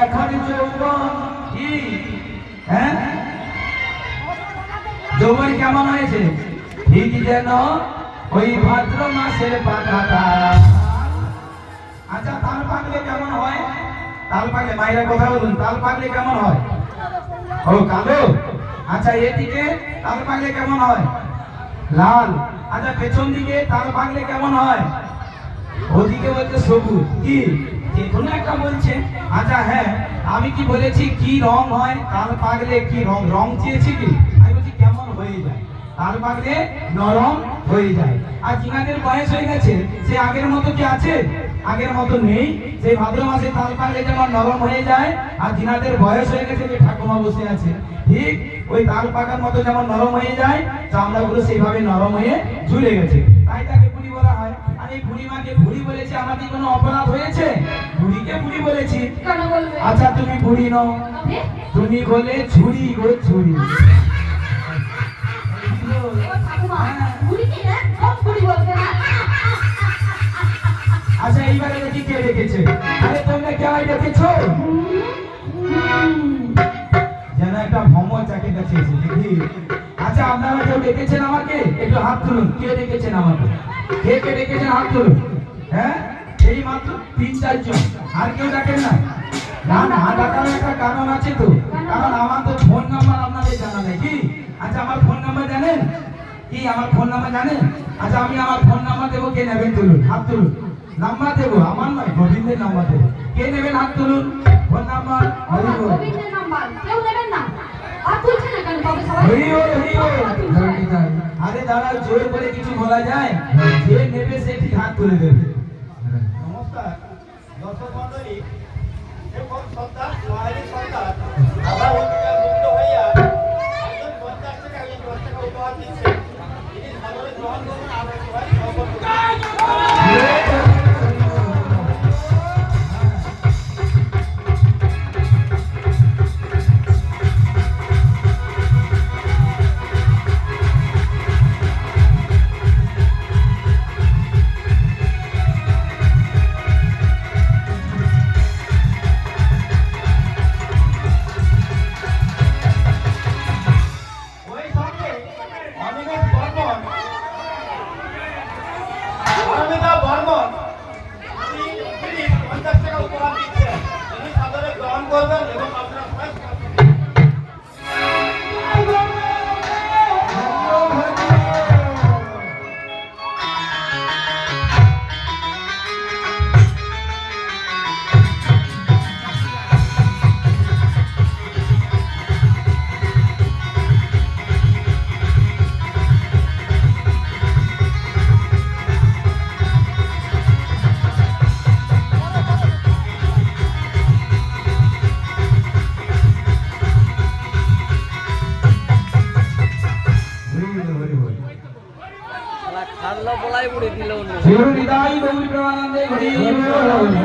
এখন যৌবন কি হ্যাঁ যৌবন কেমন হয়েছে ঠিক যেন ওই ভাদ্র মাসের পাতাটা। আচ্ছা তাল পাকলে কেমন হয়? তাল পাকলে মায়েরা কথা বলুন, তাল পাকলে কেমন হয়? ও কালো। আচ্ছা এদিকে তাল পাকলে কেমন হয়? লাল। আচ্ছা পেছন দিকে তাল পাকলে কেমন হয়? ওদিকে বলতে সবুজ। কি যে কোনো একটা বলছে। আচ্ছা হ্যাঁ আমি কি বলেছি কি রং হয় তাল পাকলে? কি রং? রং চেয়েছি কি? আমি বলছি কেমন হয়ে যায়? তাল পাকলে নরম হয়ে যায়। আর যিনাদের বয়স হয়ে গেছে সে আগের মতো কি আছে? আগের মতো নেই। সেই ভাদ্র মাসে তাল পাকলে যেমন নরম হয়ে যায়, আর যিনাদের বয়স হয়ে গেছে যে ঠাকুমা বসে আছে ঠিক ওই তাল পাকার মতো যেমন নরম হয়ে যায়, চামড়াগুলো সেইভাবে নরম হয়ে ঝুলে গেছে, তাই তাকে বুড়ি বলা হয়। আর এই বুড়িমাকে বুড়ি বলেছে, আমাদের কোনো অপরাধ হয়েছে? বুড়িকে বুড়ি বলেছি। আচ্ছা তুমি বুড়ি নও, তুমি বলে ঝুড়ি গো ঝুড়ি। আচ্ছা এইবারে দেখি কে ডেকেছে। আরে তোমরা কেউ ডেকেছো? যেন একটা ভ্রমণ চাকে কাছে এসেছে কি? আচ্ছা আপনারা কেউ ডেকেছেন আমাকে? একটু হাত তুলুন, কে ডেকেছেন আমাকে? কে কে ডেকেছেন হাত তুলুন। হ্যাঁ এই মাত্র ৩-৪ জন, আর কেউ ডাকেন না? না না ডাকার একটা কারণ আছে তো, কারণ আমার তো ফোন নাম্বার আপনাদের জানা নেই কি? আচ্ছা আমার ফোন নাম্বার জানেন কি? আমার ফোন নাম্বার জানেন? আচ্ছা আমি আমার ফোন নাম্বার দেবো, কে নেবেন? তুলুন হাত তুলুন। নাম্বার দেবো, আমার নয়, গোবিন্দের নাম্বার দেবো। কে নেবেন হাত তুলুন। ফোন নাম্বার গোবিন্দের নাম্বার কেউ নেবেন না? আর তুলছে না কেন তবে সবাই? আরে দাদা জোর করে কিছু বলা যায়? যে নেবে সে ঠিক হাত তুলে দেবে। নমস্কার দর্শক মণ্ডলী, এখন সন্তান সোহারি সন্তান আবার অধিকার মুক্ত হইয়া একজন 50 টাকা একজন 10 টাকা উপহার দিচ্ছে। তিনি সাদরে গ্রহণ করুন। আমরা সবাই সহযোগ করুন। খাল্লা বলাই উড়ে দিল। শিরু নিতাই গৌরী প্রেমানন্দে হরি বল।